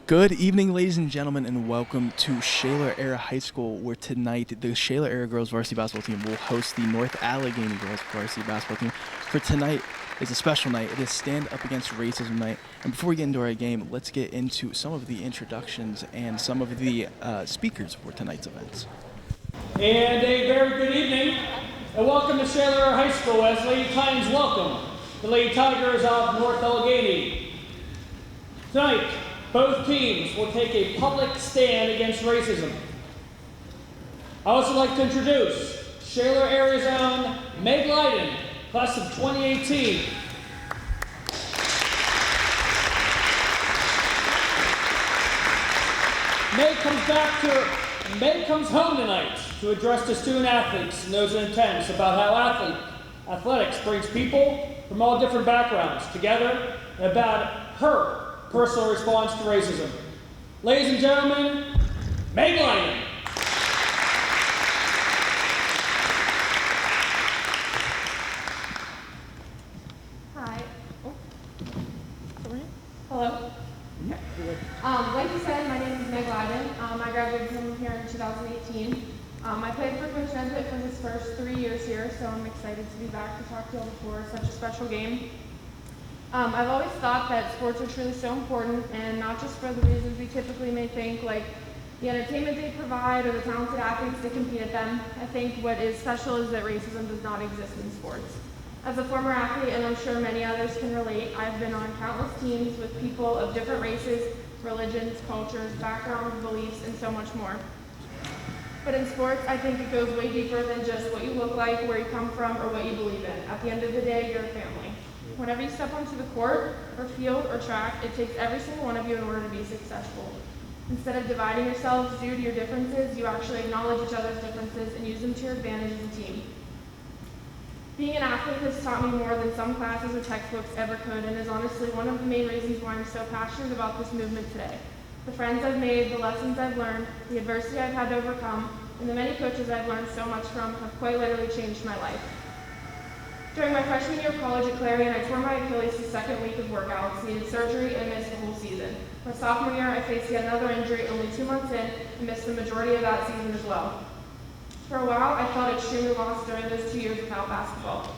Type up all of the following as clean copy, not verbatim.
Good evening, ladies and gentlemen, and welcome to Shaler Era High School, where tonight the Shaler Era Girls Varsity Basketball Team will host the North Allegheny Girls Varsity Basketball Team. For tonight is a special night. It is Stand Up Against Racism Night. And before we get into our game, let's get into some of the introductions and some of the speakers for tonight's events. And a very good evening, and welcome to Shaler Era High School as Lady Titans welcome the Lady Tigers of North Allegheny. Tonight, both teams will take a public stand against racism. I also like to introduce Shaler Area's own Meg Lyden, class of 2018. Meg comes home tonight to address the student athletes and those in attendance about how athletics brings people from all different backgrounds together and about her personal response to racism. Ladies and gentlemen, Meg Lyden. Hi. Hello. Like you said, my name is Meg Lyden. I graduated from here in 2018. I played for Coach Nesbitt for his first 3 years here, so I'm excited to be back to talk to you all before such a special game. I've always thought that sports are truly so important, and not just for the reasons we typically may think, like the entertainment they provide or the talented athletes that compete at them. I think what is special is that racism does not exist in sports. As a former athlete, and I'm sure many others can relate, I've been on countless teams with people of different races, religions, cultures, backgrounds, beliefs, and so much more. But in sports, I think it goes way deeper than just what you look like, where you come from, or what you believe in. At the end of the day, you're a family. Whenever you step onto the court, or field, or track, it takes every single one of you in order to be successful. Instead of dividing yourselves due to your differences, you actually acknowledge each other's differences and use them to your advantage as a team. Being an athlete has taught me more than some classes or textbooks ever could, and is honestly one of the main reasons why I'm so passionate about this movement today. The friends I've made, the lessons I've learned, the adversity I've had to overcome, and the many coaches I've learned so much from have quite literally changed my life. During my freshman year of college at Clarion, I tore my Achilles the second week of workouts, needed surgery, and missed the whole season. My sophomore year, I faced yet another injury only 2 months in, and missed the majority of that season as well. For a while, I felt extremely lost during those 2 years without basketball.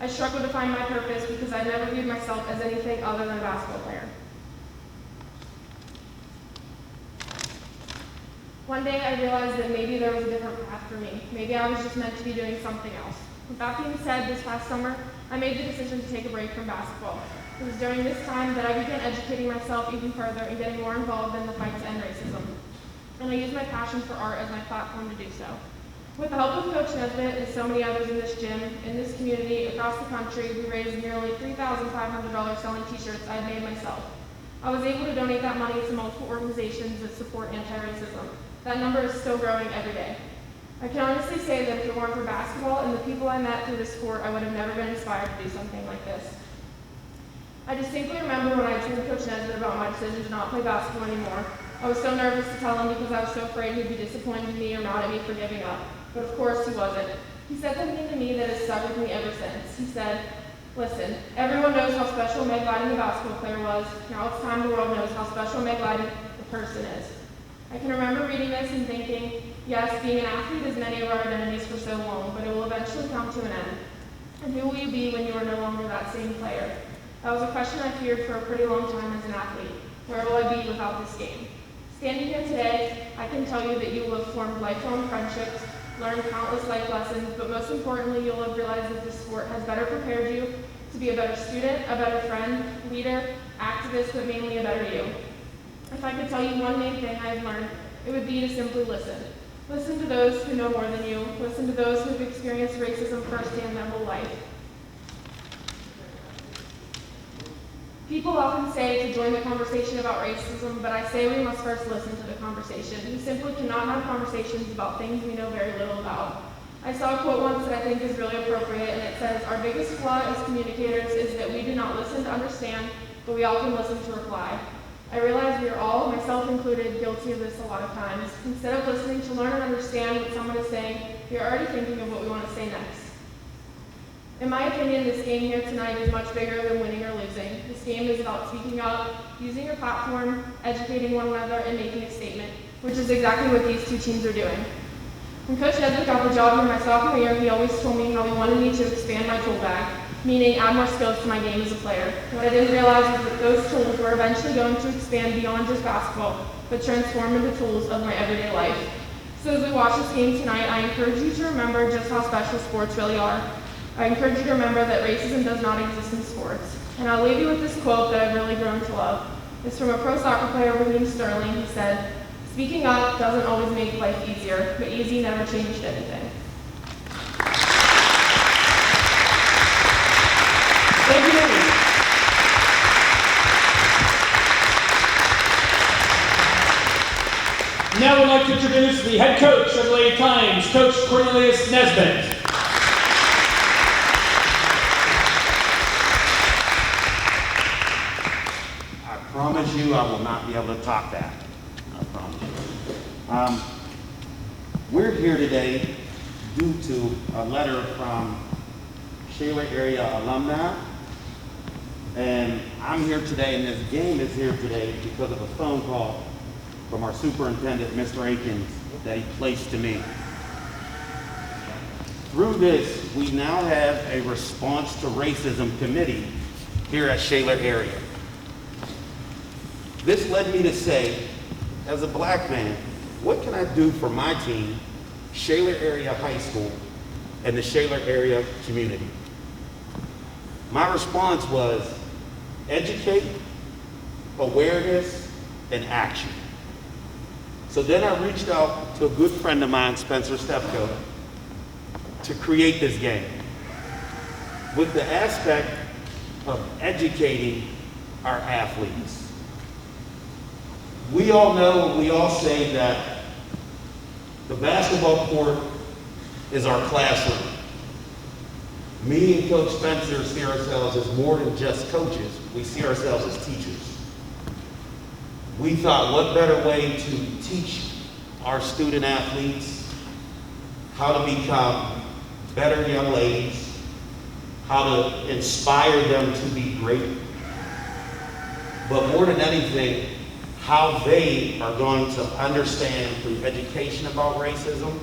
I struggled to find my purpose because I never viewed myself as anything other than a basketball player. One day, I realized that maybe there was a different path for me. Maybe I was just meant to be doing something else. With that being said, this past summer, I made the decision to take a break from basketball. It was during this time that I began educating myself even further and getting more involved in the fight to end racism. And I used my passion for art as my platform to do so. With the help of Coach Nesbitt and so many others in this gym, in this community, across the country, we raised nearly $3,500 selling t-shirts I had made myself. I was able to donate that money to multiple organizations that support anti-racism. That number is still growing every day. I can honestly say that if it weren't for basketball and the people I met through this sport, I would have never been inspired to do something like this. I distinctly remember when I told Coach Nesbitt about my decision to not play basketball anymore. I was so nervous to tell him because I was so afraid he'd be disappointed in me or mad at me for giving up. But of course he wasn't. He said something to me that has stuck with me ever since. He said, "Listen, everyone knows how special Meg Lyden the basketball player was. Now it's time the world knows how special Meg Lyden the person is." I can remember reading this and thinking, yes, being an athlete is many of our identities for so long, but it will eventually come to an end. And who will you be when you are no longer that same player? That was a question I feared for a pretty long time as an athlete. Where will I be without this game? Standing here today, I can tell you that you will have formed lifelong friendships, learned countless life lessons, but most importantly, you'll have realized that this sport has better prepared you to be a better student, a better friend, leader, activist, but mainly a better you. If I could tell you one main thing I've learned, it would be to simply listen. Listen to those who know more than you. Listen to those who have experienced racism firsthand their whole life. People often say to join the conversation about racism, but I say we must first listen to the conversation. We simply cannot have conversations about things we know very little about. I saw a quote once that I think is really appropriate, and it says, "Our biggest flaw as communicators is that we do not listen to understand, but we often listen to reply." I realize we are all, myself included, guilty of this a lot of times. Instead of listening to learn and understand what someone is saying, we are already thinking of what we want to say next. In my opinion, this game here tonight is much bigger than winning or losing. This game is about speaking up, using your platform, educating one another, and making a statement, which is exactly what these two teams are doing. When Coach Edwick got the job here my sophomore year, he always told me how he wanted me to expand my tool bag, meaning add more skills to my game as a player. What I didn't realize was that those tools were eventually going to expand beyond just basketball, but transform into tools of my everyday life. So as we watch this game tonight, I encourage you to remember just how special sports really are. I encourage you to remember that racism does not exist in sports. And I'll leave you with this quote that I've really grown to love. It's from a pro soccer player, Raheem Sterling. He said, "Speaking up doesn't always make life easier, but easy never changed anything." Thank you, ladies. Now we'd like to introduce the head coach of the Lady Times, Coach Cornelius Nesbitt. I promise you I will not be able to top that. I promise you. We're here today due to a letter from Shaler area alumni. And I'm here today, and this game is here today because of a phone call from our superintendent, Mr. Akins, that he placed to me. Through this, we now have a response to racism committee here at Shaler area. This led me to say, as a black man, what can I do for my team, Shaler Area High School, and the Shaler area community? My response was educate, awareness, and action. So then I reached out to a good friend of mine, Spencer Stefko, to create this game with the aspect of educating our athletes. We all know, we all say that the basketball court is our classroom. Me and Coach Spencer see ourselves as more than just coaches. We see ourselves as teachers. We thought, what better way to teach our student athletes how to become better young ladies, how to inspire them to be great, but more than anything, how they are going to understand through education about racism,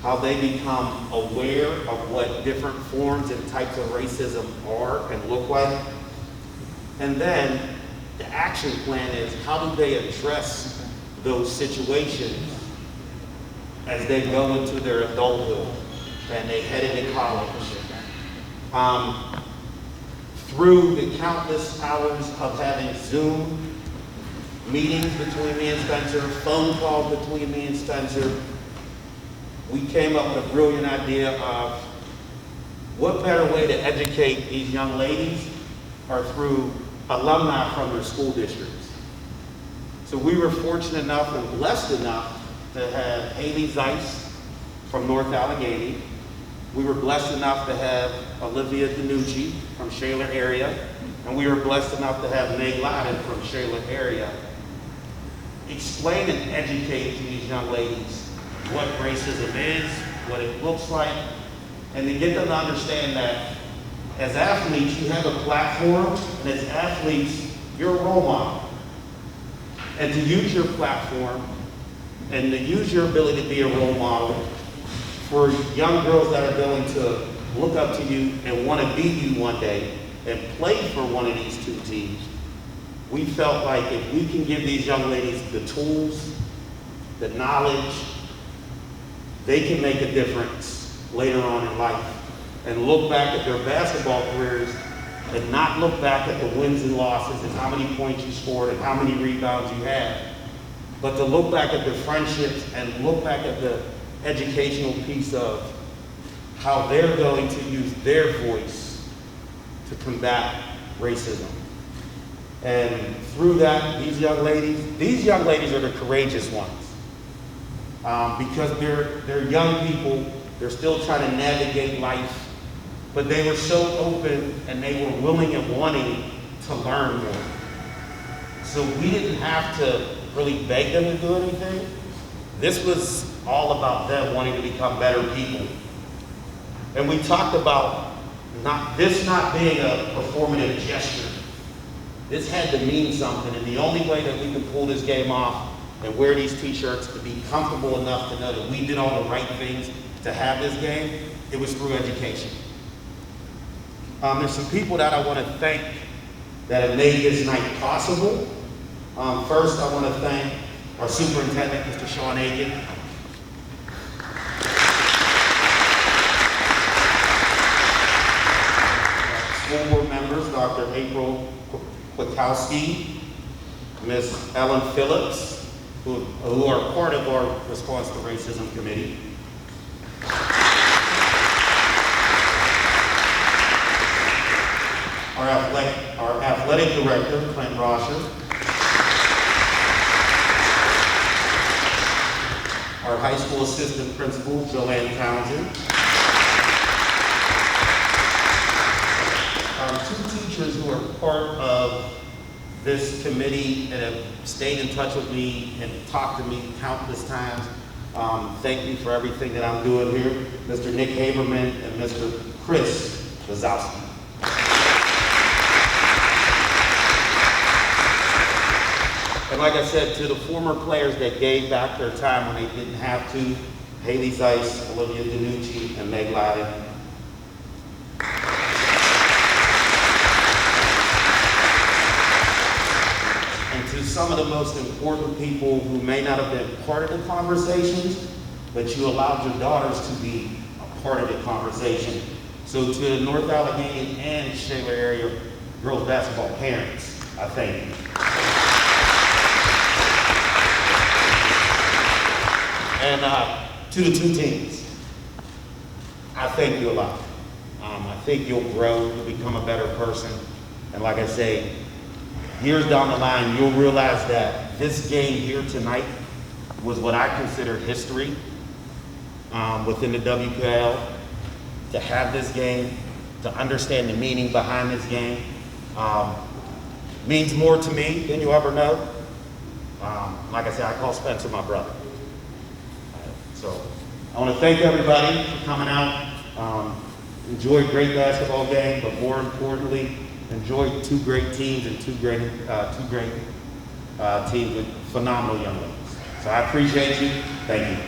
how they become aware of what different forms and types of racism are and look like. And then the action plan is, how do they address those situations as they go into their adulthood and they head into college. Through the countless hours of having Zoom meetings between me and Spencer, phone calls between me and Spencer, we came up with a brilliant idea of what better way to educate these young ladies are through alumni from their school districts. So we were fortunate enough and blessed enough to have Haley Zeiss from North Allegheny. We were blessed enough to have Olivia Danucci from Shaler area, and we were blessed enough to have Meg Loudon from Shaler area. Explain and educate to these young ladies what racism is, what it looks like, and to get them to understand that as athletes, you have a platform, and as athletes, you're a role model. And to use your platform and to use your ability to be a role model for young girls that are going to look up to you and want to beat you one day and play for one of these two teams, we felt like if we can give these young ladies the tools, the knowledge, they can make a difference later on in life and look back at their basketball careers and not look back at the wins and losses and how many points you scored and how many rebounds you had, but to look back at the friendships and look back at the educational piece of how they're going to use their voice to combat racism. And through that, these young ladies are the courageous ones. Because they're young people, they're still trying to navigate life, but they were so open and they were willing and wanting to learn more. So we didn't have to really beg them to do anything. This was all about them wanting to become better people. And we talked about this not being a performative gesture. This had to mean something, and the only way that we can pull this game off and wear these t-shirts to be comfortable enough to know that we did all the right things to have this game, it was through education. There's some people that I want to thank that have made this night possible. First, I want to thank our superintendent, Mr. Sean Aiken. School board members, Dr. April Kwiatkowski, Ms. Ellen Phillips, who are part of our Response to Racism Committee. Our athletic director, Clint Rosher. Our high school assistant principal, Joanne Townsend. Two teachers who are part of this committee and have stayed in touch with me and talked to me countless times. Thank you for everything that I'm doing here. Mr. Nick Haberman and Mr. Chris Wazowski. And like I said, to the former players that gave back their time when they didn't have to, Haley Zeiss, Olivia DiNucci, and Meg Loudon. And to some of the most important people who may not have been part of the conversations, but you allowed your daughters to be a part of the conversation. So to the North Allegheny and Shaler area girls basketball parents, I thank you. And to the two teams, I thank you a lot. I think you'll grow, you'll become a better person. And like I say, years down the line, you'll realize that this game here tonight was what I consider history within the WPL. To have this game, to understand the meaning behind this game, means more to me than you'll ever know. Like I said, I call Spencer my brother. So I want to thank everybody for coming out. Enjoy a great basketball game, but more importantly, enjoy two great teams and two great teams with phenomenal young ladies. So I appreciate you. Thank you.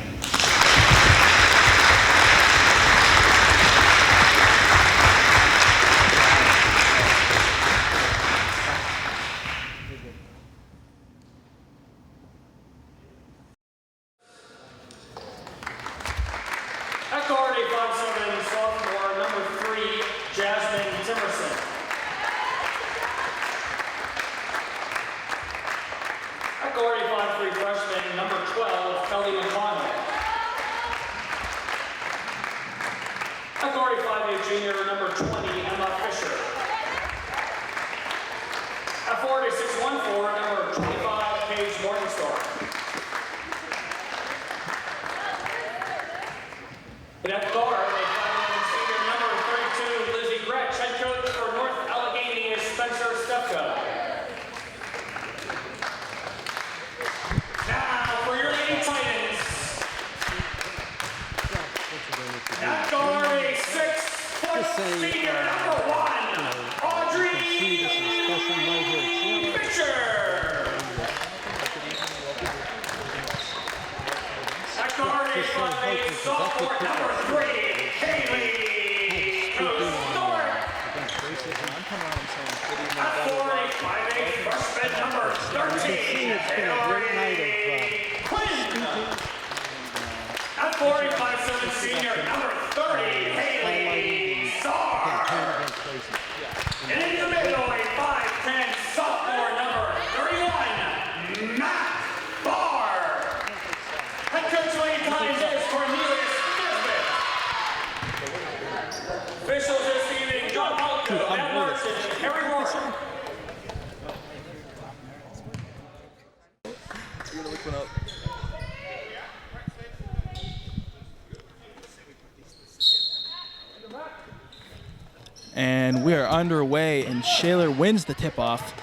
And we are underway, and Shaler wins the tip-off.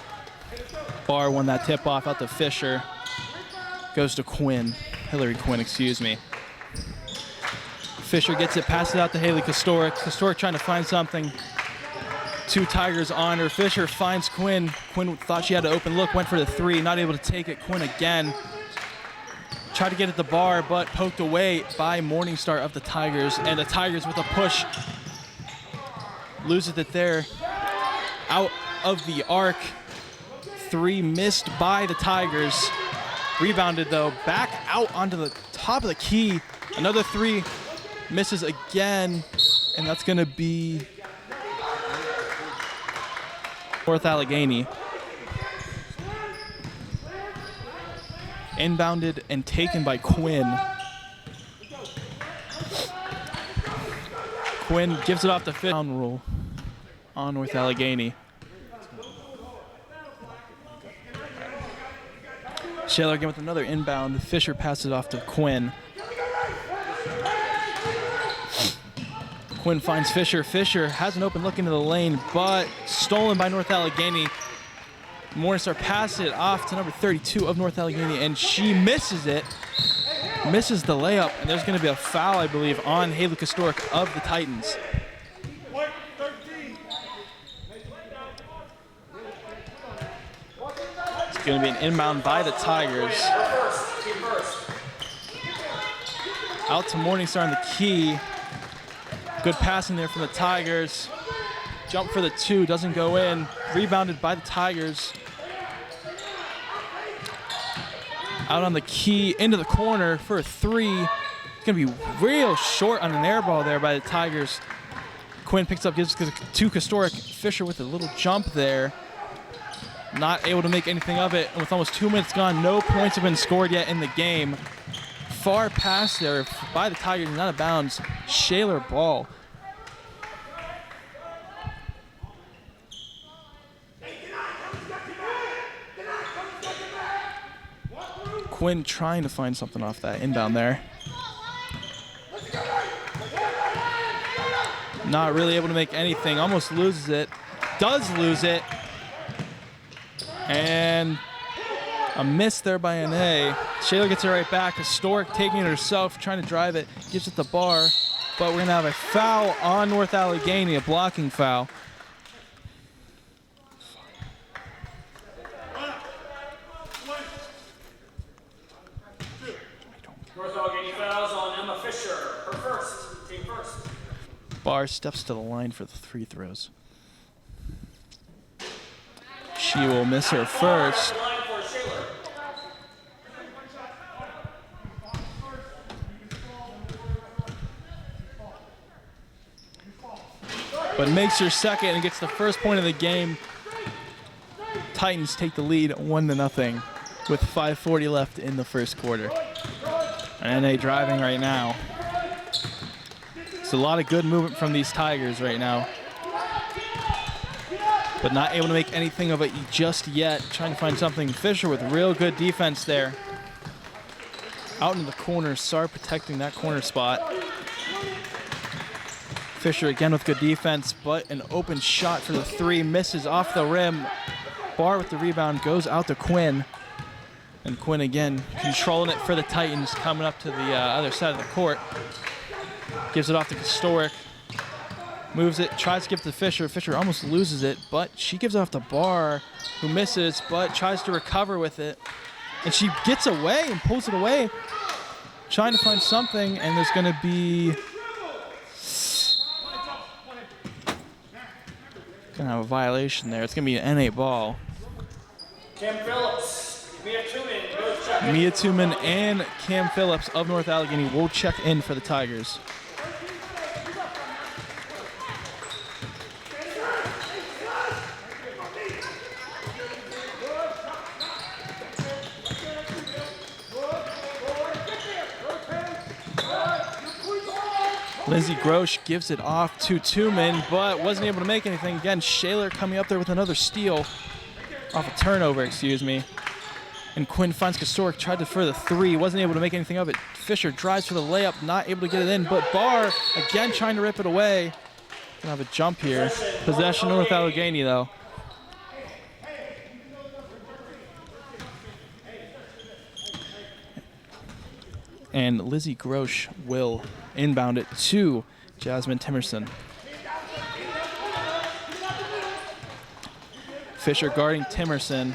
Barr won that tip-off out to Fisher. Goes to Quinn. Hillary Quinn, excuse me. Fisher gets it, passes it out to Haley Kostoric. Kostoric trying to find something. 2 Tigers on her. Fisher finds Quinn. Quinn thought she had an open look, went for the 3, not able to take it. Quinn again. Tried to get at the bar, but poked away by Morningstar of the Tigers. And the Tigers with a push. Loses it there. Out of the arc. 3 missed by the Tigers. Rebounded though, back out onto the top of the key. Another 3 misses again, and that's gonna be North Allegheny. Inbounded and taken by Quinn. Quinn gives it off the 5th down rule on North Allegheny. Shaler again with another inbound. Fisher passes it off to Quinn. Quinn finds Fisher. Fisher has an open look into the lane, but stolen by North Allegheny. Morningstar passes it off to number 32 of North Allegheny, and she misses it. Misses the layup, and there's going to be a foul, I believe, on Haley Kostoric of the Titans. It's going to be an inbound by the Tigers. Out to Morningstar on the key. Good passing there from the Tigers. Jump for the 2, doesn't go in. Rebounded by the Tigers. Out on the key, into the corner for a 3. It's going to be real short on an air ball there by the Tigers. Quinn picks up, gives it to Kostoric. Fisher with a little jump there. Not able to make anything of it. And with almost 2 minutes gone, no points have been scored yet in the game. Far pass there by the Tigers, not out of bounds. Shaler ball. Quinn trying to find something off that inbound there. Not really able to make anything. Almost loses it. Does lose it. And a miss there by N.A. Shaler gets it right back. Kostoric taking it herself, trying to drive it. Gives it the bar. But we're going to have a foul on North Allegheny, a blocking foul. North Allegheny fouls on Emma Fisher, her first, team first. Barr steps to the line for the 3 throws. She will miss her first. But makes her second and gets the first point of the game. Titans take the lead 1-0 with 5:40 left in the first quarter. And NA driving right now. It's a lot of good movement from these Tigers right now. But not able to make anything of it just yet. Trying to find something. Fisher with real good defense there. Out in the corner. Sar protecting that corner spot. Fisher again with good defense, but an open shot for the 3. Misses off the rim. Barr with the rebound goes out to Quinn. And Quinn again controlling it for the Titans, coming up to the other side of the court. Gives it off to Kostoric. Moves it, tries to give it to Fisher. Fisher almost loses it, but she gives it off to Barr, who misses, but tries to recover with it. And she gets away and pulls it away, trying to find something, and there's going to be... Going to have a violation there. It's going to be an NA ball. Cam Phillips, Mia Tuman, both check in. Mia Tuman and Cam Phillips of North Allegheny will check in for the Tigers. Lindsay Grosh gives it off to Tuman, but wasn't able to make anything. Again, Shaler coming up there with another steal. Off a turnover, excuse me. And Quinn finds Kostoric, tried to for the 3, wasn't able to make anything of it. Fisher drives for the layup, not able to get it in, but Barr again trying to rip it away. Gonna have a jump here. Possession North Allegheny though. And Lizzie Grosh will Inbound it to Jasmine Timerson. Fisher guarding Timerson.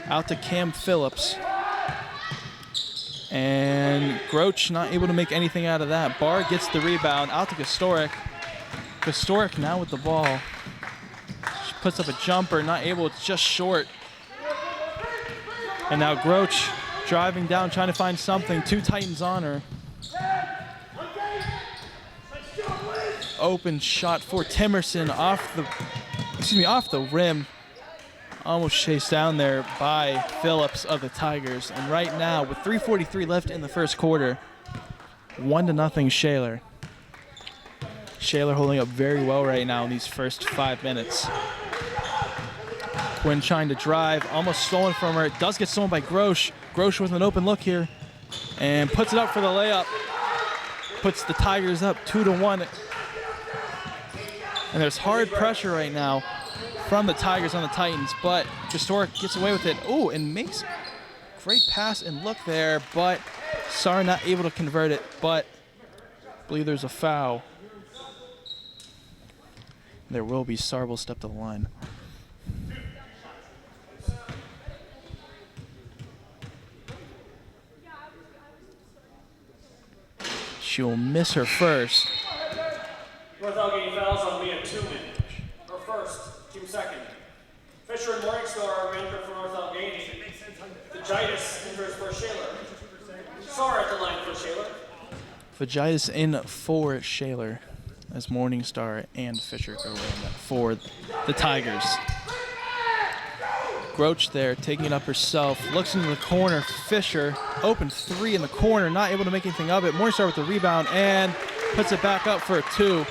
Out to Cam Phillips. And Groach not able to make anything out of that. Barr gets the rebound. Out to Kostorek. Kostorek now with the ball. She puts up a jumper. Not able. It's just short. And now Groach driving down, trying to find something. 2 Titans on her. Open shot for Timerson off the rim. Almost chased down there by Phillips of the Tigers. And right now, with 3:43 left in the first quarter, 1-0 Shaler. Shaler holding up very well right now in these first 5 minutes. Quinn trying to drive, almost stolen from her. It does get stolen by Groach. Groach with an open look here and puts it up for the layup. Puts the Tigers up 2-1. And there's hard pressure right now from the Tigers on the Titans, but Kostorek gets away with it. Oh, and makes great pass and look there, but Sar not able to convert it, but I believe there's a foul. There will be. Sar will step to the line. She will miss her first. North Allegheny fouls on Leah Tooman. Her first, team second. Fisher and Morningstar enter for North Allegheny. Vagitis enters for Shaler. Sar at the line for Shaler. Vagitis in for Shaler as Morningstar and Fisher go in for the Tigers. Groach there, taking it up herself, looks into the corner. Fisher, open 3 in the corner, not able to make anything of it. Morningstar with the rebound and puts it back up for a 2.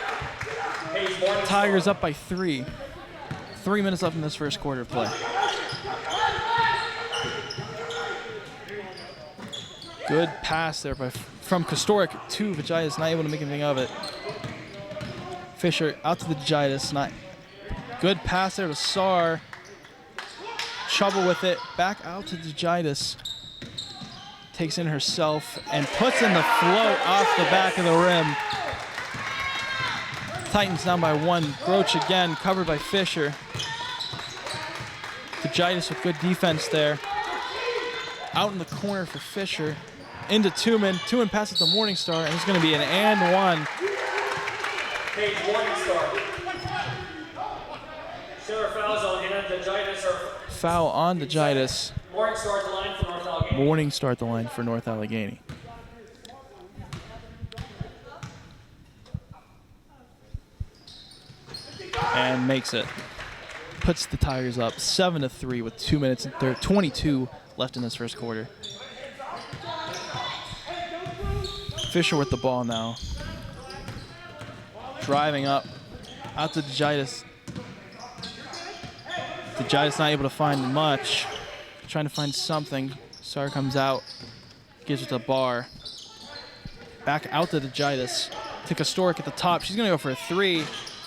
Tigers up by 3. 3 minutes left in this first quarter of play. Good pass there from Kostorek to Vagitis, not able to make anything of it. Fisher out to the Vagitis, not good pass there to Sar. Trouble with it, back out to Vagitis. Takes in herself and puts in the float off the back of the rim. Titans down by 1. Groach again, covered by Fisher. Vagitis with good defense there. Out in the corner for Fisher. Into Tooman. Tooman passes to Morningstar, and it's going to be an and 1. Page Morningstar. Shaler fouls on Hannah. Vagitis or Foul on Vagitis. Morningstar at the line for North Allegheny. Morningstar at the line for North Allegheny. And makes it. Puts the Tigers up 7-3 with 2 minutes and 22 left in this first quarter. Fisher with the ball now. Driving up. Out to Vagitis. Vagitis not able to find much. Trying to find something. Sar comes out. Gives it to Barr. Back out to Vagitis. To Kostorek at the top. She's going to go for a 3.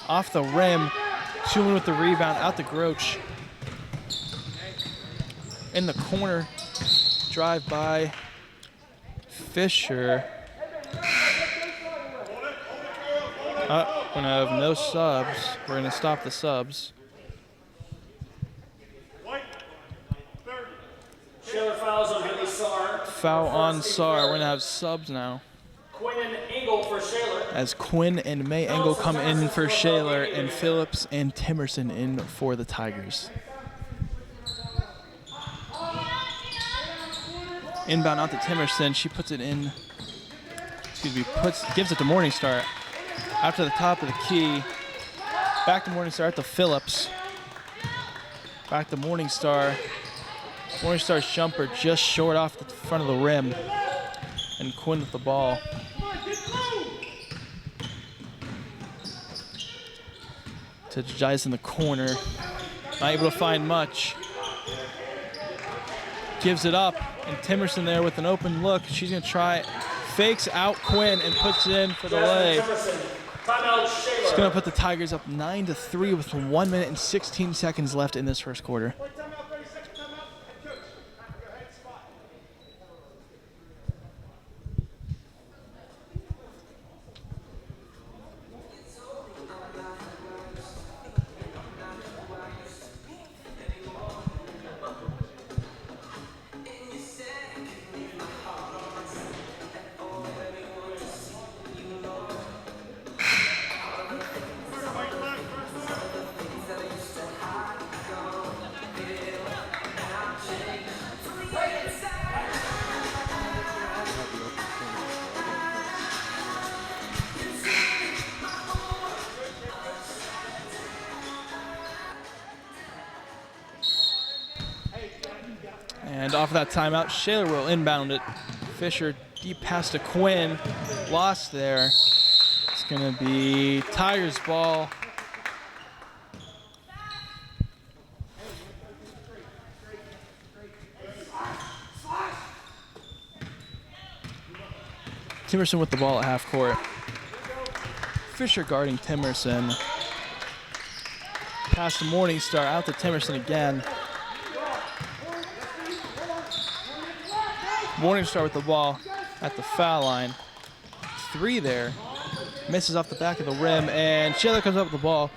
Off the rim. Tooman with the rebound. Out to Groach. In the corner. Drive by Fisher. We're going to have no subs. We're going to stop the subs. Shaler fouls on Haley Sar. Foul on Sar. We're going to have subs now. Quinn and Engel for Shaler. As Quinn and May Engel come in for Shaler and Phillips and Timerson in for the Tigers. Inbound out to Timerson. She puts it in. Gives it to Morningstar. Out to the top of the key. Back to Morningstar out to Phillips. Back to Morningstar. Morningstar's jumper just short off the front of the rim. And Quinn with the ball. To Jais in the corner. Not able to find much. Gives it up. And Timerson there with an open look. She's going to try it. Fakes out Quinn and puts it in for the lay. It's going to put the Tigers up 9-3 with 1 minute and 16 seconds left in this first quarter. off that timeout. Shaler will inbound it. Fisher deep pass to Quinn. Lost there. It's going to be Tigers ball. Timerson with the ball at half court. Fisher guarding Timerson. Pass to Morningstar, out to Timerson again. Morningstar with the ball at the foul line. 3 there. Misses off the back of the rim, and Shaler comes up with the ball.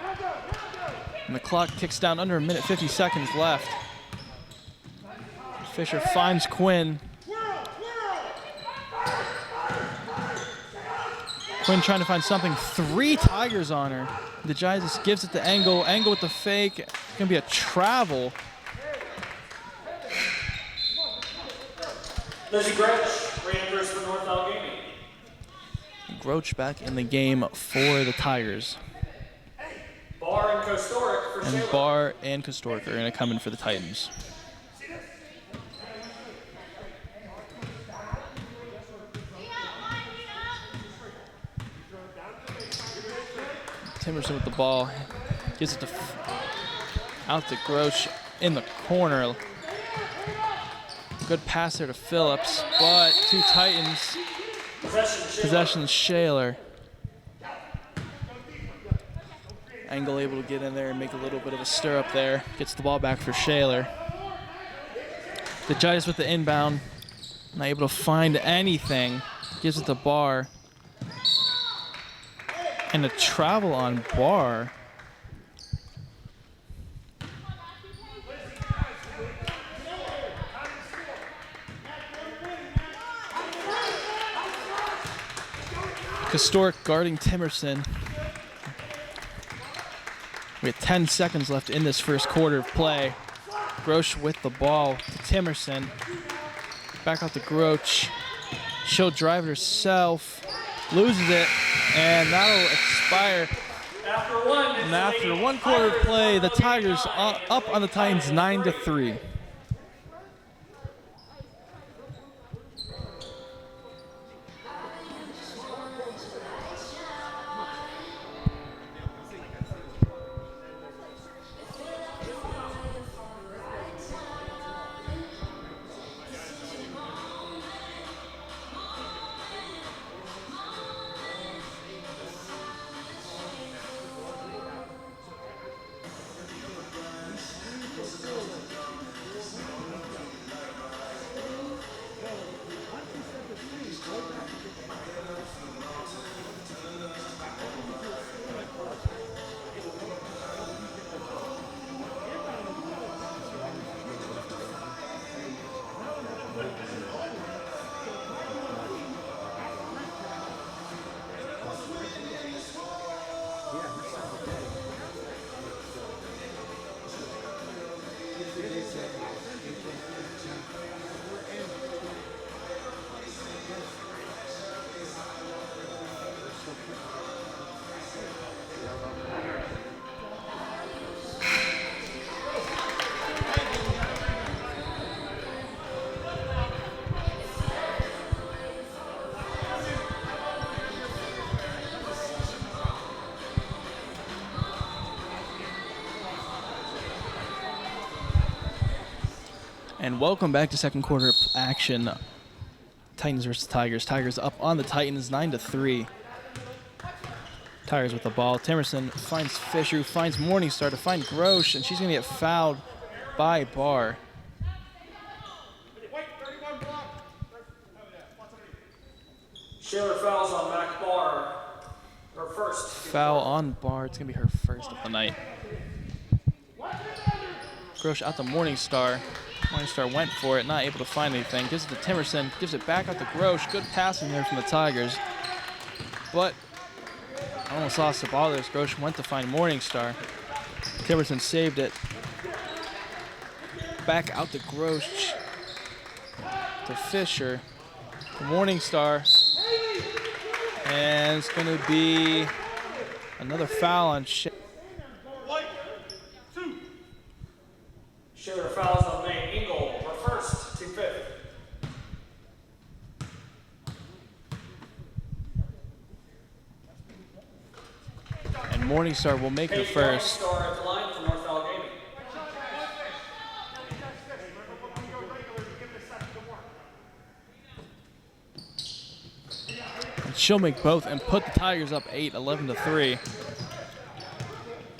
And the clock ticks down, under a minute, 50 seconds left. Fisher finds Quinn. Quinn trying to find something. 3 Tigers on her. DeGisis gives it to Engel. Engel with the fake. It's going to be a travel. Lizzie Grouch, Rangers for North Allegheny. Grouch back in the game for the Tigers. Barr and Kostoric for And Shaler. Barr and Kostoric are going to come in for the Titans. Timerson with the ball, gives it to out to Grouch in the corner. Good pass there to Phillips, but 2 Titans. Possession Shaler. Engel able to get in there and make a little bit of a stir up there. Gets the ball back for Shaler. DeGisis with the inbound, not able to find anything. Gives it to Barr. And a travel on Barr. Kostoric guarding Timerson. We have 10 seconds left in this first quarter of play. Grouch with the ball to Timerson. Back out to Grouch. She'll drive it herself. Loses it, and that'll expire. And after 1 quarter of play, the Tigers up on the Titans 9-3. And welcome back to second quarter action. Titans versus Tigers. Tigers up on the Titans 9-3. Tigers with the ball. Timerson finds Fisher, finds Morningstar to find Grouch, and she's going to get fouled by Barr. Shaler fouls on Mac Barr. Her first. Foul on Barr. It's going to be her first of the night. Grouch out to Morningstar. Morningstar went for it, not able to find anything. Gives it to Timerson, gives it back out to Grouch. Good passing there from the Tigers. But almost lost the ball there. Grouch went to find Morningstar. Timerson saved it. Back out to Grouch. To Fisher. To Morningstar. And it's going to be another foul on Shaler. Shaler fouls on May Engel. Her first, team Morningstar will make the first. Morningstar at the line for North Allegheny. And she'll make both and put the Tigers up 8, 11-3.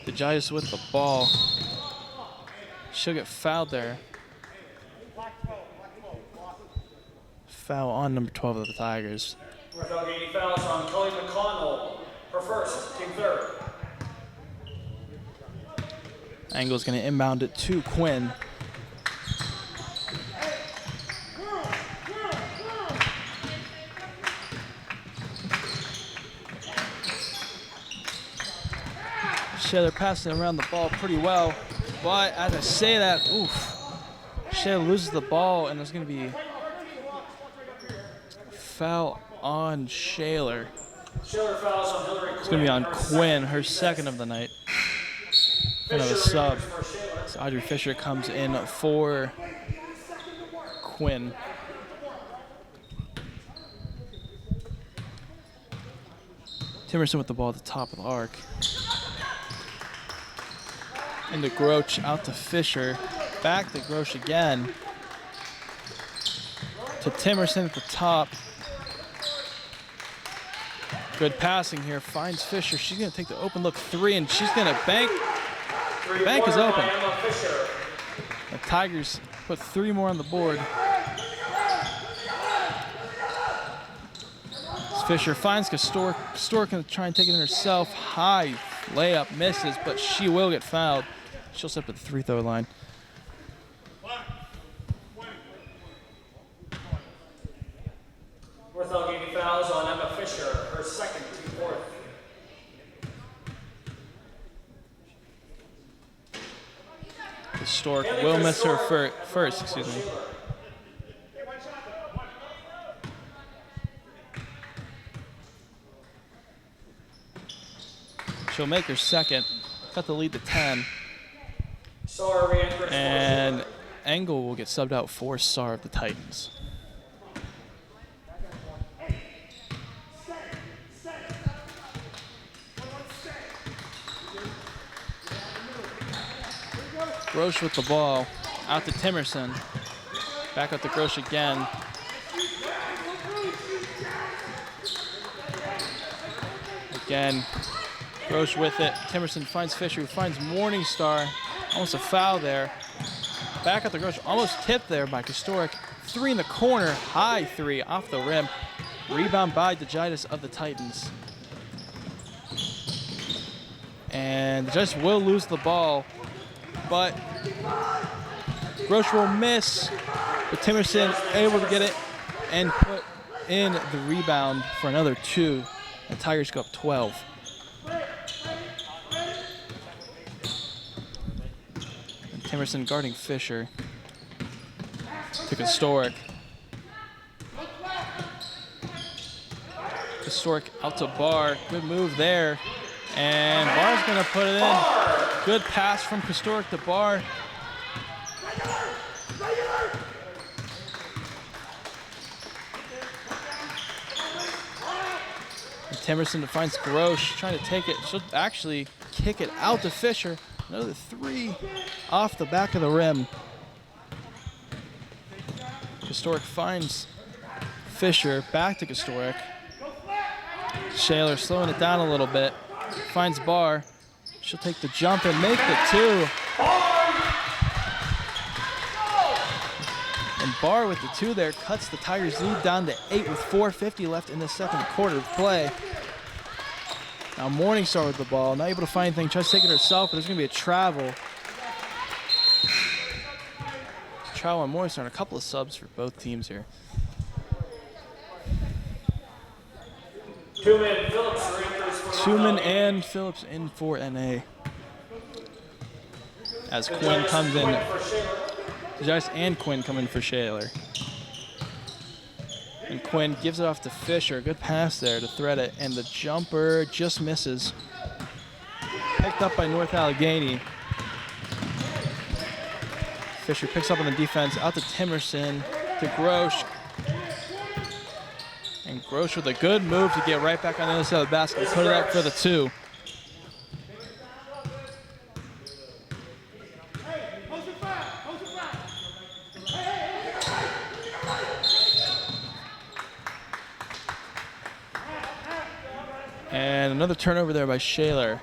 DeGitis with the ball. She'll get fouled there. Foul on number 12 of the Tigers. North Allegheny fouls on Kelly McConnell, her first, team third. Angle's going to inbound it to Quinn. Shaler passing around the ball pretty well, but as I say that, oof, Shaler loses the ball, and there's going to be a foul on Shaler. Shaler fouls on Hillary Quinn. It's going to be on Quinn, her second of the night. Another sub. So Audrey Fisher comes in for Quinn. Timerson with the ball at the top of the arc. Into Groch, out to Fisher. Back to Groch again. To Timerson at the top. Good passing here, finds Fisher. She's gonna take the open look three, and she's gonna bank. Bank is open. The Tigers put 3 more on the board. Fisher finds Castor. Castor can try and take it in herself. High layup misses, but she will get fouled. She'll step at the free-throw line. North Allegheny fouls on Emma Fisher, her second, team fourth. Historic will miss her first, excuse me. She'll make her second. Cut the lead to 10. And Engel will get subbed out for Sar of the Titans. Groch with the ball, out to Timerson. Back up to Groch again. Again, Groch with it. Timerson finds Fisher, who finds Morningstar. Almost a foul there. Back at the Groch, almost tipped there by Castoric. 3 in the corner, high 3 off the rim. Rebound by DeGitis of the Titans. And DeGitis will lose the ball, but Groch will miss. But Timerson able to get it and put in the rebound for another 2. The Tigers go up 12. And Timerson guarding Fisher. To Castoric. Castoric out to Barr. Good move there. And Barr's going to put it in. Good pass from Castoric to Barr. And Timerson finds Groch trying to take it. She'll actually kick it out to Fisher. Another 3 off the back of the rim. Castoric finds Fisher, back to Castoric. Shaler slowing it down a little bit. Finds Barr. She'll take the jump and make the 2. And Barr with the 2 there cuts the Tigers' lead down to 8 with 4:50 left in the second quarter of play. Now Morningstar with the ball, not able to find anything, tries to take it herself, but there's going to be a travel. Travel on Morningstar and a couple of subs for both teams here. Tuman and Phillips in for NA. As Quinn comes in. DeGitis and Quinn come in for Shaler. And Quinn gives it off to Fisher. Good pass there to thread it. And the jumper just misses. Picked up by North Allegheny. Fisher picks up on the defense. Out to Timerson. To Groch. And Groch with a good move to get right back on the other side of the basket. Put it up for the 2. And another turnover there by Shaler.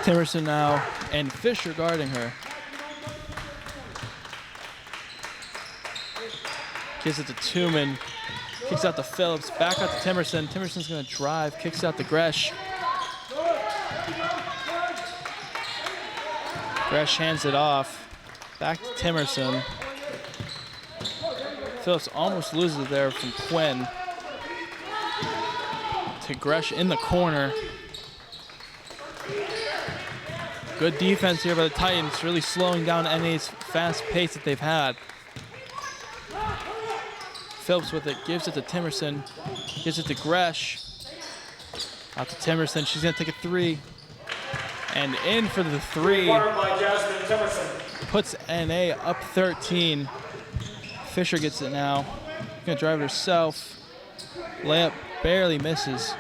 Timerson now, and Fisher guarding her. Gives it to Tooman. Kicks out to Phillips. Back out to Timerson. Timerson's going to drive. Kicks out to Gresh. Gresh hands it off. Back to Timerson. Phillips almost loses it there from Quinn. To Gresh in the corner. Good defense here by the Titans, really slowing down NA's fast pace that they've had. Phillips with it, gives it to Timerson, gives it to Gresh. Out to Timerson, she's gonna take a three. And in for the three. Puts NA up 13. Fisher gets it now. Gonna drive it herself. Layup barely misses.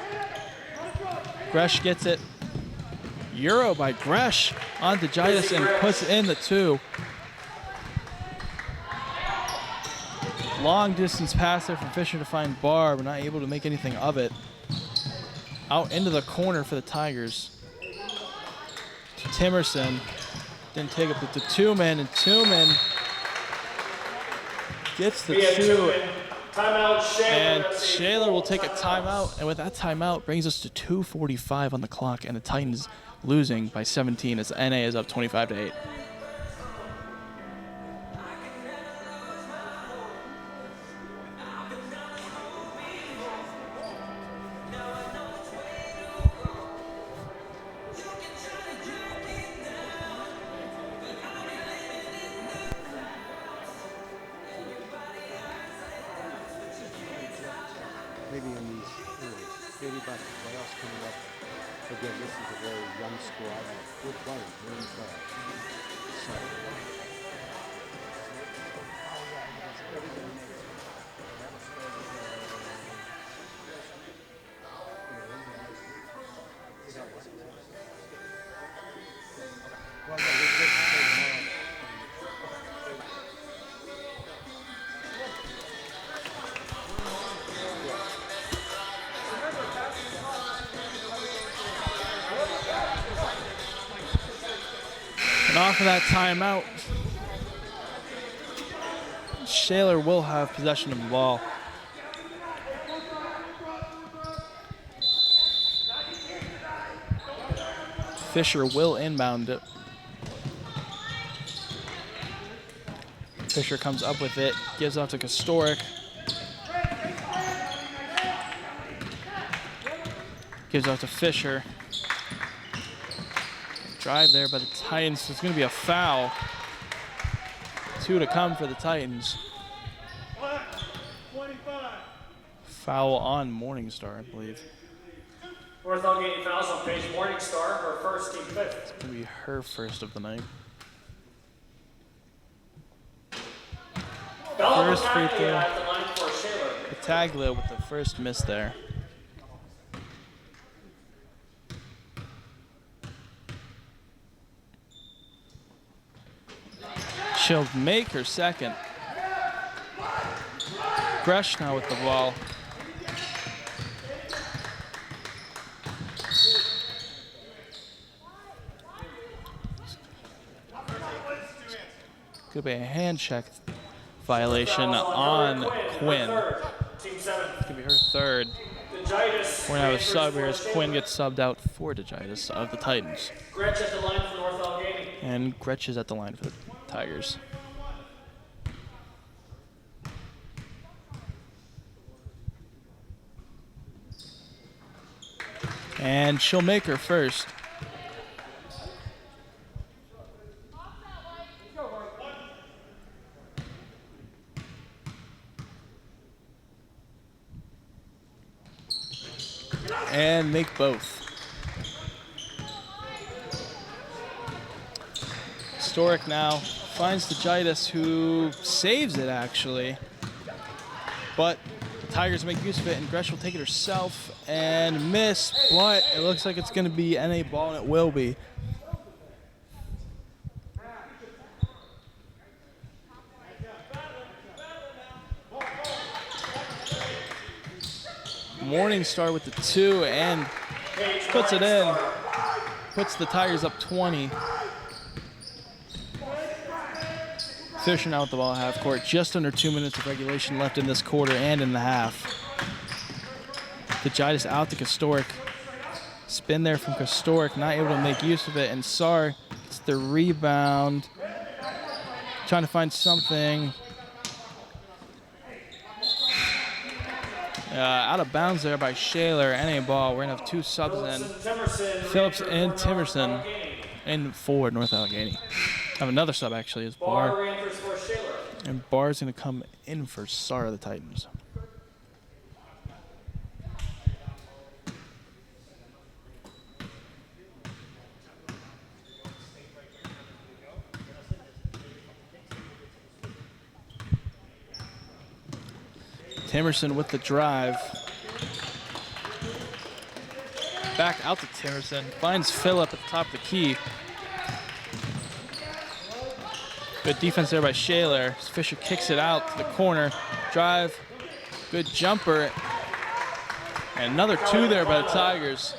Gresh gets it. Euro by Gresh on DeGitis and puts in the two. Long distance pass there from Fisher to find Barr, but not able to make anything of it. Out into the corner for the Tigers. To Timerson. Didn't take it, but to Tooman, and Tooman gets the two. And Shaler will take a timeout, and with that timeout brings us to 2:45 on the clock, and the Titans losing by 17 as NA is up 25-8. Maybe in these, maybe about the playoffs coming up. Again, this is a very young squad. Good players, very fast. Well, no, And off of that timeout, Shaler will have possession of the ball. Fisher will inbound it. Fisher comes up with it, gives off to Historic. Gives off to Fisher. Drive there by the Titans. So it's going to be a foul. 2 to come for the Titans. Foul on Morningstar, I believe. North Allegheny fouls on Paige Morningstar, her first, team fifth. It's going to be her first of the night. First free throw. Pataglia with the first miss there. She'll make her second. Gresh now with the ball. Could be a hand check violation on Quinn. Could be her third. We're gonna have a sub here as Quinn gets subbed out for DeGitis of the Titans. Gretch at the line for North Allegheny. And Gretch is at the line for the Tigers. And she'll make her first. And make both. Historic now finds DeGitis, who saves it actually. But the Tigers make use of it, and Gresh will take it herself and miss, but it looks like it's going to be NA ball, and it will be. Morningstar with the 2 and puts it in. Puts the Tigers up 20. Fisher now with the ball at half court. Just under 2 minutes of regulation left in this quarter and in the half. Dejitis out to Kostoric. Spin there from Kostoric, not able to make use of it, and Sar gets the rebound. Trying to find something. Out of bounds there by Shaler, and a ball. We're going to have 2 subs in. Phillips and Timerson in for North Allegheny. Have another sub, actually, is Barr. And Barr's going to come in for Sar of the Titans. Timerson with the drive. Back out to Timerson. Finds Phillip at the top of the key. Good defense there by Shaler. Fisher kicks it out to the corner. Drive. Good jumper. And another 2 there by the Tigers.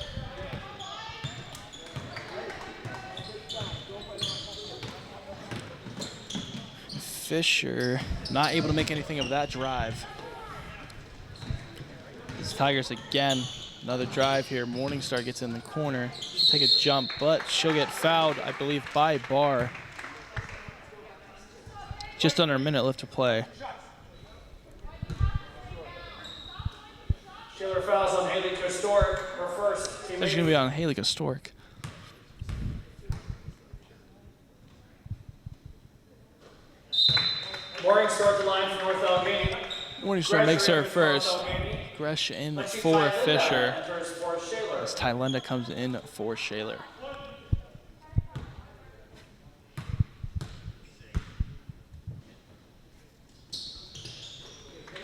Fisher not able to make anything of that drive. Tigers again, another drive here. Morningstar gets in the corner. She'll take a jump, but she'll get fouled, I believe, by Barr. Just under a minute left to play. Shaler fouls on Haley Kostoric, her first. It's going to be on Haley Kostoric. Morningstar at the line for North Allegheny. Morningstar makes her first. Gresh in for Fisher as Tylenda comes in for Shaler.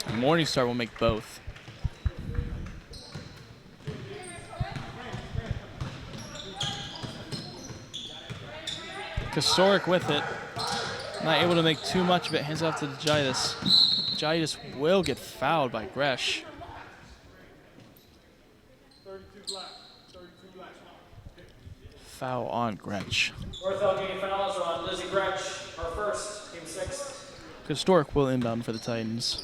Morningstar will make both. Kostoric with it. Not able to make too much of it. Hands off to Dejitis. Dejitis will get fouled by Gresh. Foul on Gretsch. North Allegheny fouls on Lizzie Gretsch, our first, team 6. Kostoric will inbound for the Titans.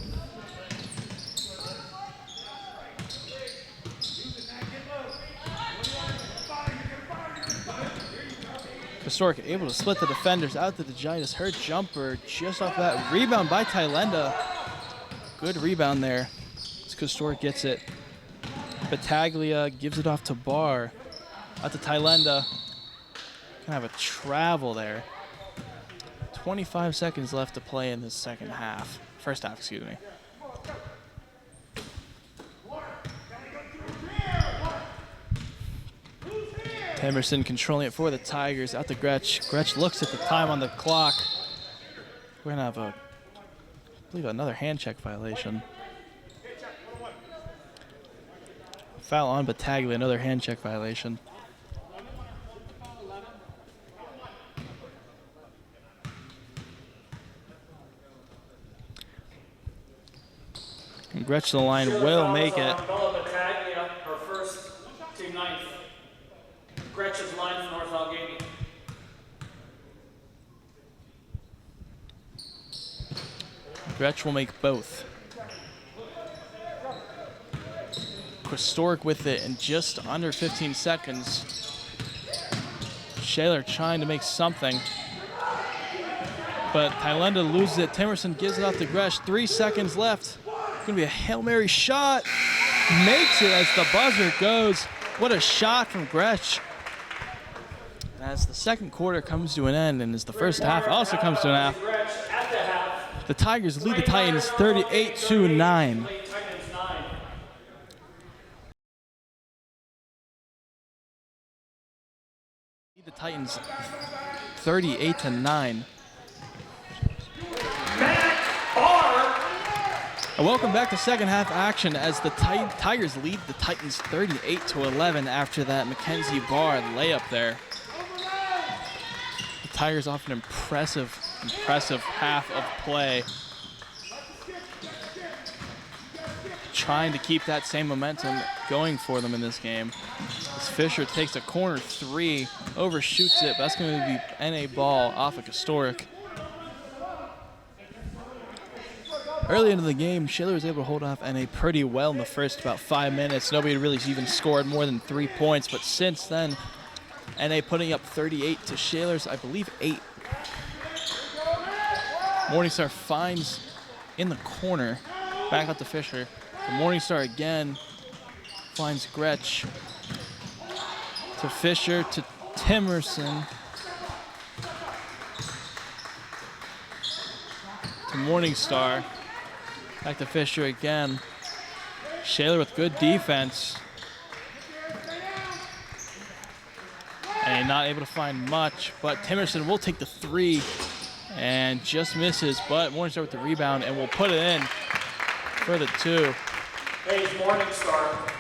Kostoric able to split the defenders out to Dejitis. Her jumper just off that. Rebound by Tylenda. Good rebound there as Kostoric gets it. Battaglia gives it off to Barr. Out to Tylenda. Kind of a travel there. 25 seconds left to play in this second half. First half, excuse me. Emerson controlling it for the Tigers. Out to Gretsch. Gretsch looks at the time on the clock. We're going to have I believe another hand check violation. Foul on Battaglia, another hand check violation. And Gretsch, the line, will make it. Battaglia, her first, team 9th. Gretsch's line for North Allegheny. Gretsch will make both. Kostoric with it in just under 15 seconds. Shaler trying to make something. But Tylenda loses it. Timerson gives it off to Gretsch. 3 seconds left. Going to be a Hail Mary shot. Makes it as the buzzer goes. What a shot from Gretsch. As the second quarter comes to an end and as the first half also comes to an half, the Tigers lead the Titans 38-9. Lead the Titans 38-9. And welcome back to second half action as the Tigers lead the Titans 38-11 after that Mackenzie Barr layup there. The Tigers off an impressive half of play. trying to keep that same momentum going for them in this game. As Fisher takes a corner three, overshoots it, but that's going to be NA ball off of Historic. Early into the game, Shaler was able to hold off NA pretty well in the first about 5 minutes. Nobody really even scored more than 3 points, but since then, NA putting up 38 to Shaler's, I believe, 8. Morningstar finds in the corner, back out to Fisher. The Morningstar again finds Gretsch to Fisher to Timerson to Morningstar. Back to Fisher again. Shaler with good defense. And not able to find much, but Timerson will take the three and just misses, but Morningstar with the rebound and will put it in for the two. Hey, Morningstar.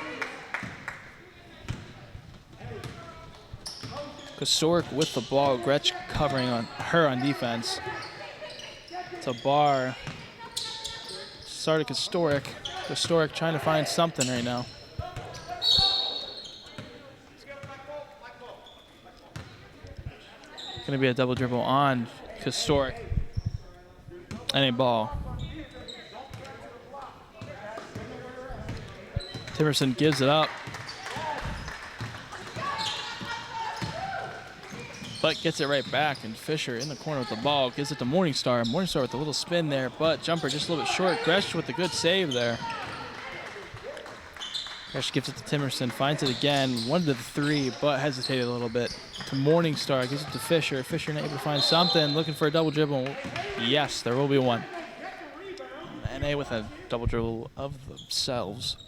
Historic with the ball, Gretsch covering on her on defense. To Barr. Started Historic. Historic trying to find something right now. Gonna be a double dribble on Historic. And a ball. Timerson gives it up. But gets it right back, and Fisher in the corner with the ball, gives it to Morningstar. Morningstar with a little spin there, but jumper just a little bit short. Gretsch with a good save there. Gretsch gives it to Timerson, finds it again, wanted the three, but hesitated a little bit. To Morningstar, gives it to Fisher. Fisher not able to find something, looking for a double dribble. Yes, there will be one. NA with a double dribble of themselves.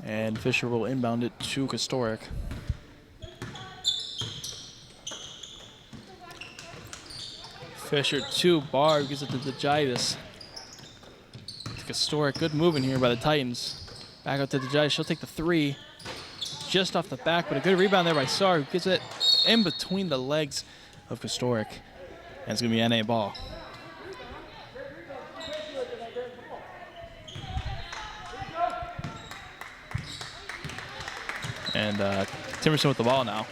And Fisher will inbound it to Historic. Fisher to Barr, gives it to DeGitis. To Historic, good moving here by the Titans. Back out to DeGitis, she'll take the three. Just off the back, but a good rebound there by Sar, who gets it in between the legs of Historic. And it's gonna be NA ball. And Timerson with the ball now.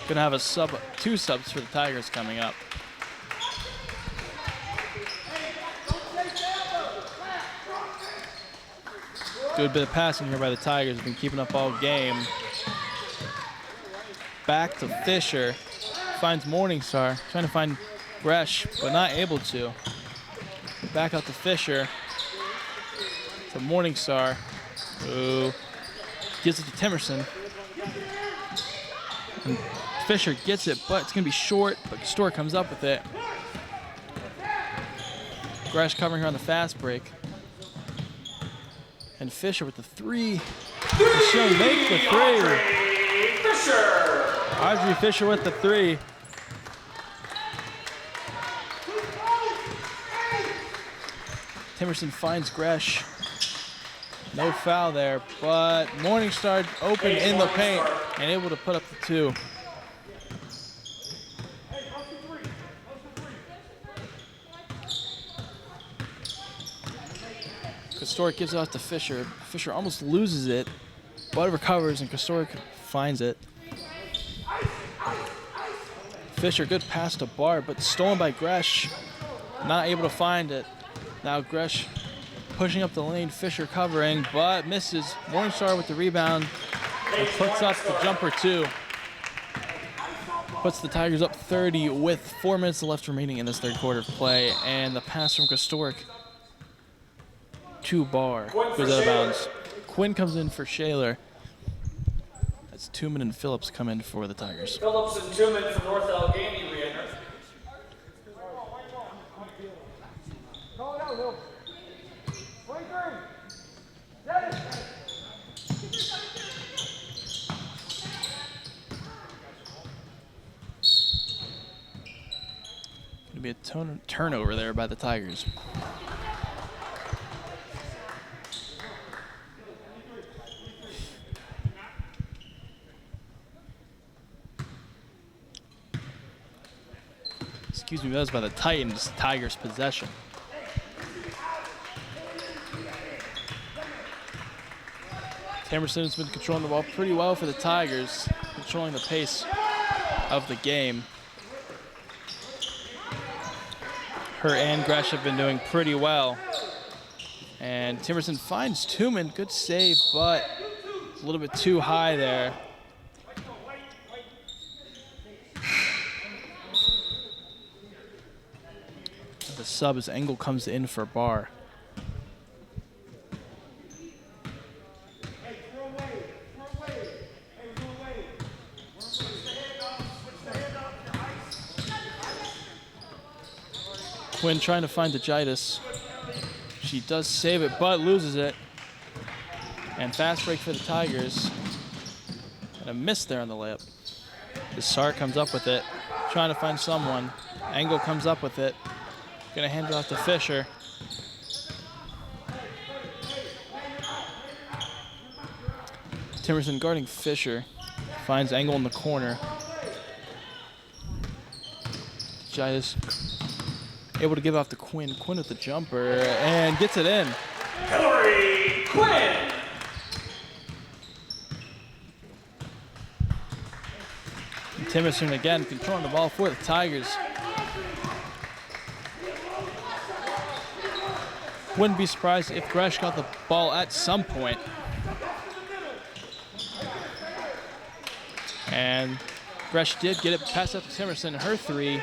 Gonna have a two subs for the Tigers coming up. Good bit of passing here by the Tigers. Been keeping up all game. Back to Fisher. Finds Morningstar. Trying to find Gretsch, but not able to. Back out to Fisher. To Morningstar. Ooh. Gives it to Timerson. And Fisher gets it, but it's going to be short, but Historic comes up with it. Gretsch covering her on the fast break. And Fisher with the three. And she'll make the three. Fisher. Audrey Fisher with the three. Timerson finds Gretsch. No foul there, but Morningstar open in the paint and able to put up the two. Historic gives it out to Fisher. Fisher almost loses it, but recovers, and Historic finds it. Fisher, good pass to Barr, but stolen by Gretsch. Not able to find it. Now Gretsch pushing up the lane, Fisher covering, but misses. Morningstar with the rebound and puts up the jumper two. Puts the Tigers up 30 with 4 minutes left remaining in this third quarter of play. And the pass from Historic to Barr goes out of bounds. Quinn comes in for Shaler. That's Tooman and Phillips come in for the Tigers. Phillips and Tooman from North Allegheny re-enter. Be a turnover there by the Tigers. That was by the Titans. Tigers possession. Tamerson's been controlling the ball pretty well for the Tigers, controlling the pace of the game. Her and Gresh have been doing pretty well. And Timerson finds Tooman. Good save, but a little bit too high there. The sub as Engel comes in for Barr. Quinn trying to find Dejitis. She does save it, but loses it. And fast break for the Tigers. And a miss there on the layup. Desart comes up with it, trying to find someone. Engel comes up with it. Gonna hand it off to Fisher. Timerson guarding Fisher. Finds Engel in the corner. Dejitis able to give off to Quinn. Quinn with the jumper and gets it in. Hillary Quinn. Timerson again controlling the ball for the Tigers. Wouldn't be surprised if Gresh got the ball at some point. And Gresh did get it past up to Timerson. Her three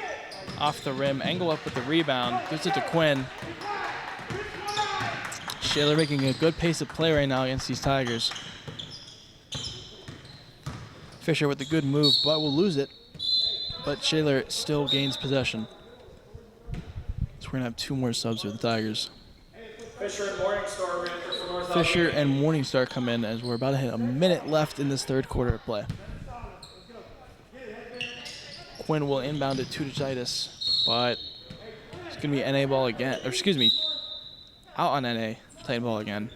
off the rim. Engel up with the rebound. Gives it to Quinn. Shaler making a good pace of play right now against these Tigers. Fisher with a good move, but will lose it. But Shaler still gains possession. So we're going to have two more subs for the Tigers. Fisher and Morningstar ran for North Fisher Allegheny. and Morningstar come in as we're about to hit a minute left in this third quarter of play. Quinn will inbound it to Dejitis, but it's going to be NA ball again. Or excuse me, out on NA, Titan ball again.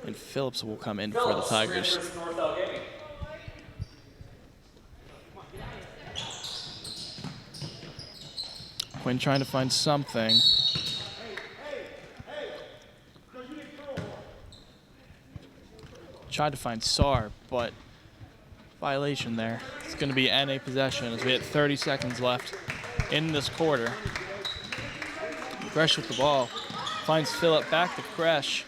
And Phillips will come in for the Tigers. Ran for North Allegheny. Quinn trying to find something. Tried to find Sar, but violation there. It's going to be NA possession as we hit 30 seconds left in this quarter. Gresh with the ball. Finds Phillip, back to Gresh.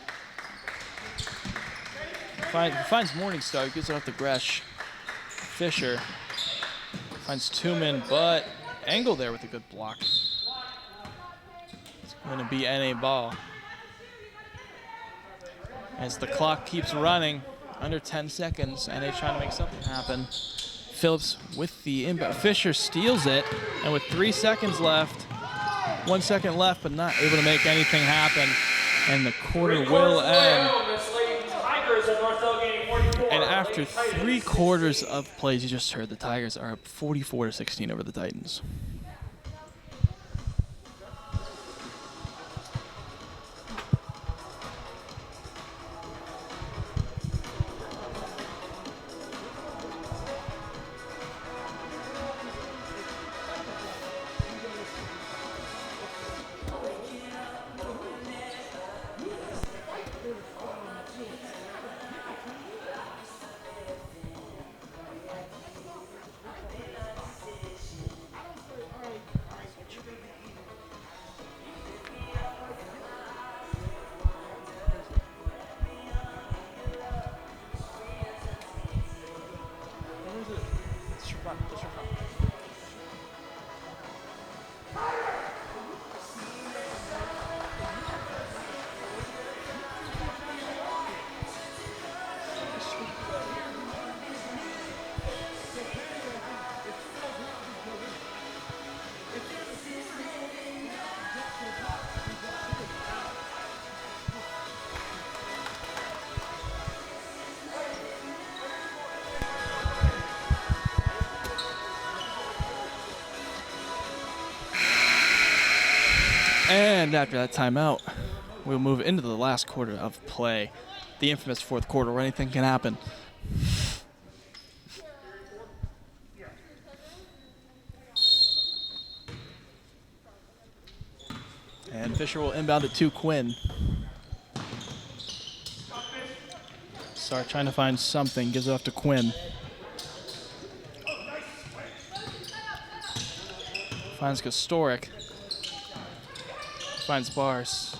Finds Morningstar, gives it off to Gresh. Fisher finds Tooman, but Engel there with a good block. It's going to be NA ball. As the clock keeps running, under 10 seconds, NA trying to make something happen. Phillips with the inbound. Fisher steals it, and with 3 seconds left, 1 second left, but not able to make anything happen. And the quarter will end. And after 3 quarters of plays, you just heard the Tigers are up 44-16 over the Titans. And after that timeout, we'll move into the last quarter of play. The infamous fourth quarter where anything can happen. And Fisher will inbound it to Quinn. Start trying to find something, gives it off to Quinn. Finds Kostoric. Finds Bars.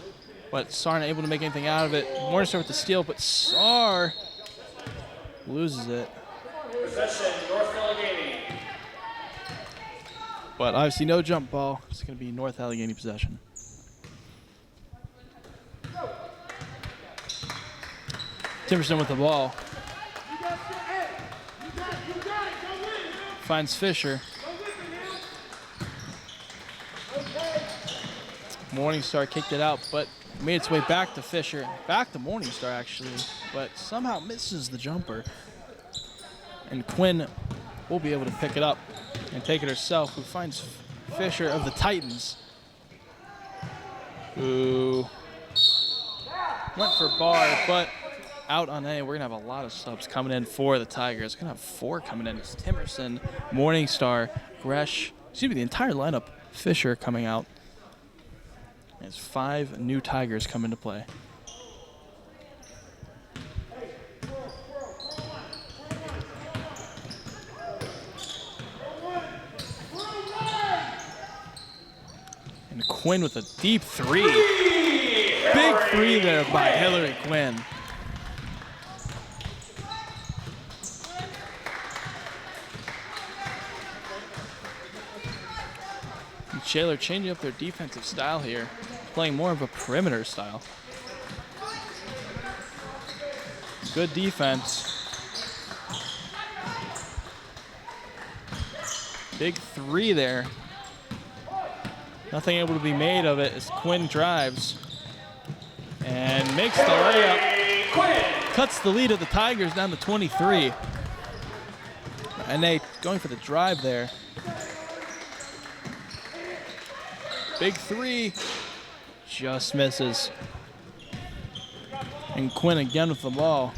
But Sar not able to make anything out of it. Morningstar with the steal, but Sar loses it. Possession, North Allegheny. But obviously no jump ball. It's going to be North Allegheny possession. Timerson with the ball. Finds Fisher. Morningstar kicked it out, but made its way back to Fisher. Back to Morningstar, actually, but somehow misses the jumper. And Quinn will be able to pick it up and take it herself, who finds Fisher of the Titans, who went for Bar, but out on A. We're going to have a lot of subs coming in for the Tigers. We're going to have 4 coming in. It's Timerson, Morningstar, Gresh, the entire lineup, Fisher coming out. There's 5 new Tigers come into play. And Quinn with a deep 3. Big 3 there by Hillary Quinn. Shaler changing up their defensive style here, playing more of a perimeter style. Good defense. Big 3 there. Nothing able to be made of it as Quinn drives and makes the layup. Cuts the lead of the Tigers down to 23. And they going for the drive there. Big 3, just misses. And Quinn again with the ball.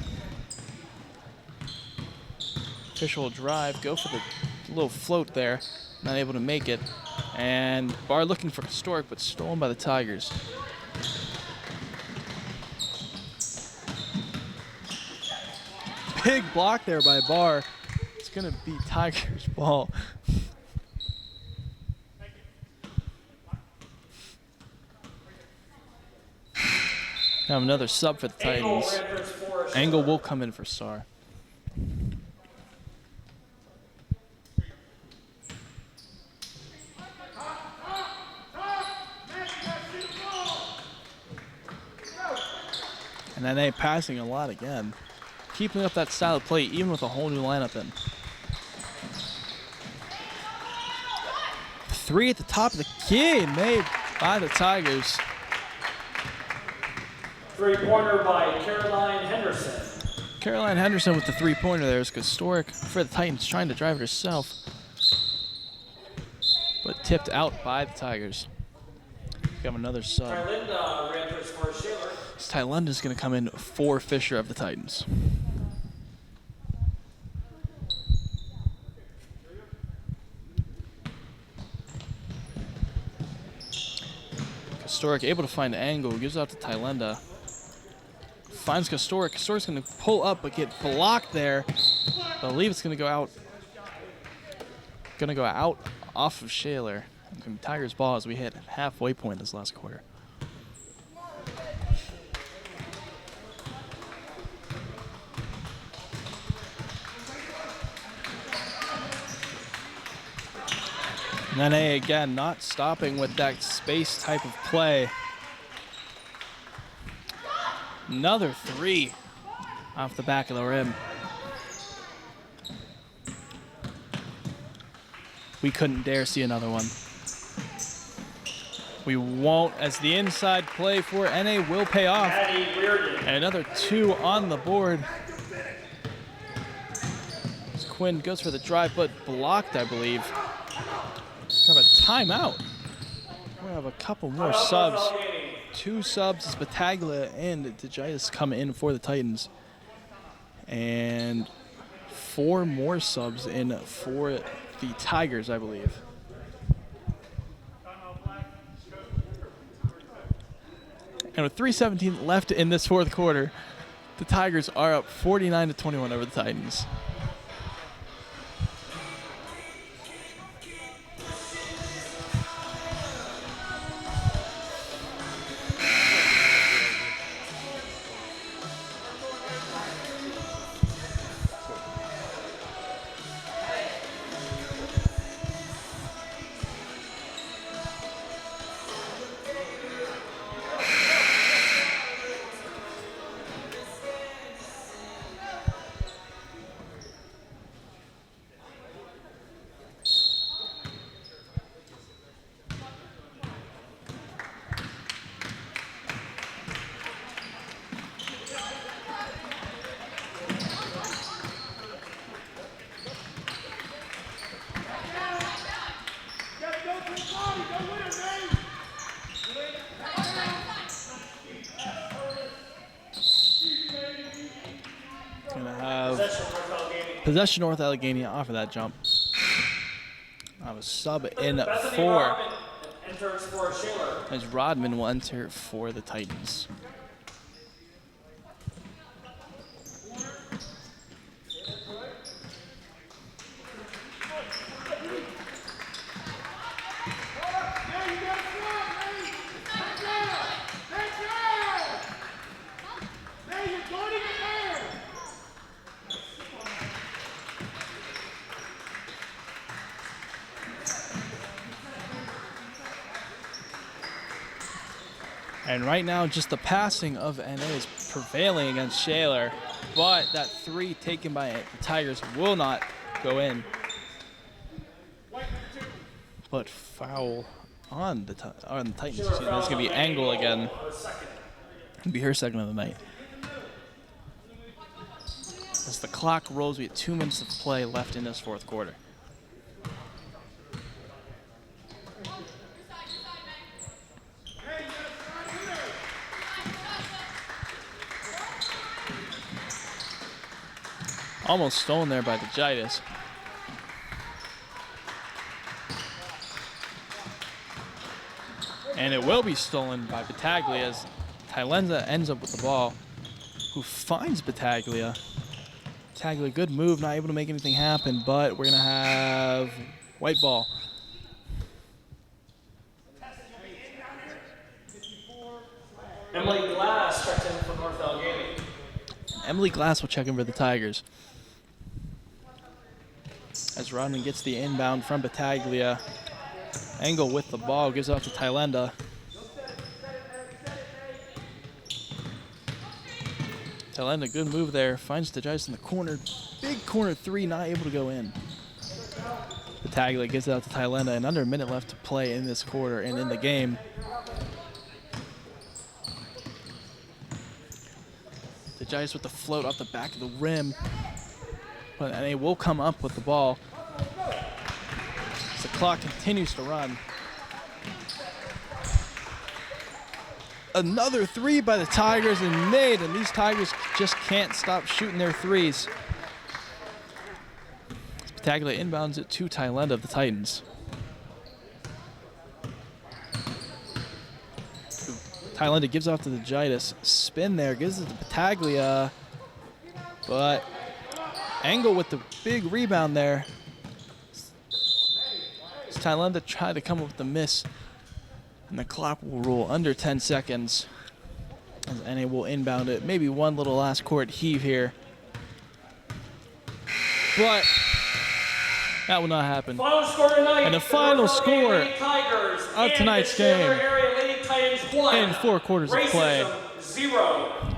Fisher will drive, go for the little float there, not able to make it. And Bar looking for Kostoric, but stolen by the Tigers. Big block there by Bar. It's gonna be Tigers' ball. Have another sub for the Titans. Angle will come in for Sar. And then they passing a lot again. Keeping up that style of play even with a whole new lineup in. 3 at the top of the key made by the Tigers. 3-pointer by Caroline Henderson. Caroline Henderson with the 3-pointer there is Kostoric for the Titans trying to drive it herself. But tipped out by the Tigers. We have another sub. Tylenda re-enters for Shaler. Tylenda is going to come in for Fisher of the Titans. Kostoric able to find an angle, gives out to Tylenda. Finds Kostoric. Kostoric's going to pull up but get blocked there. I believe it's going to go out. Going to go out off of Shaler. Tigers ball as we hit halfway point this last quarter. Nene again not stopping with that space type of play. Another 3 off the back of the rim. We couldn't dare see another one. We won't, as the inside play for NA will pay off. And another 2 on the board. As Quinn goes for the drive, but blocked, I believe. We have a timeout. We have a couple more subs. 2 subs as Battaglia and DeGitis come in for the Titans. And 4 more subs in for the Tigers, I believe. And with 3:17 left in this fourth quarter, the Tigers are up 49-21 over the Titans. Possession North Allegheny off of that jump. I have a sub in for Shaler. as Rodman will enter for the Titans. And right now, just the passing of NA is prevailing against Shaler, but that three taken by the Tigers will not go in. But foul on the Titans. It's going to be Angle again. It'll be her second of the night. As the clock rolls, we have 2 minutes of play left in this fourth quarter. Almost stolen there by the Gitis. And it will be stolen by Battaglia as Tylenza ends up with the ball, who finds Battaglia. Battaglia, good move, not able to make anything happen, but we're going to have white ball. Emily Glass checks in for North Allegheny. Emily Glass will check in for the Tigers. As Rodman gets the inbound from Battaglia. Engel with the ball, gives it off to Tylenda. Tylenda, good move there, finds the Giants in the corner. Big corner three, not able to go in. Battaglia gives it out to Tylenda, and under a minute left to play in this quarter and in the game. The Giants with the float off the back of the rim. But they will come up with the ball. As the clock continues to run. Another three by the Tigers and made, and these Tigers just can't stop shooting their threes. Battaglia inbounds it to Tylenda of the Titans. Tylenda gives off to the Gitis. Spin there, gives it to Battaglia. But Engel with the big rebound there. Tylenda tried to come up with the miss. And the clock will roll under 10 seconds. As NA will inbound it. Maybe one little last court heave here. But that will not happen. Final score tonight. And the final score of tonight's game. In 4 quarters of play. 0.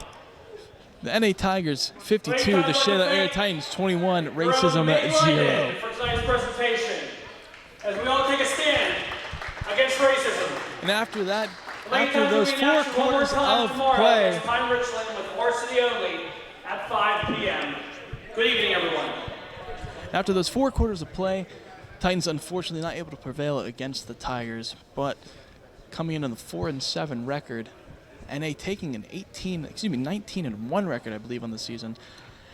The NA Tigers 52, the Shaler Area Titans 21, racism at 0. For tonight's presentation, as we all take a stand against racism. And after that, after those 4 quarters of play, Time Richland with varsity only at 5 p.m. Good evening, everyone. after those 4 quarters of play, Titans unfortunately not able to prevail against the Tigers, but coming in on the 4-7 record, NA taking an 19-1 record, I believe, on the season.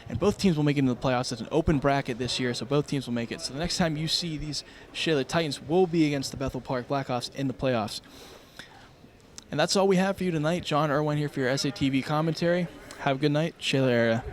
And both teams will make it into the playoffs. It's an open bracket this year, so both teams will make it. So the next time you see these Shaler Titans will be against the Bethel Park Blackhawks in the playoffs. And that's all we have for you tonight. John Irwin here for your SATV commentary. Have a good night. Shaler area.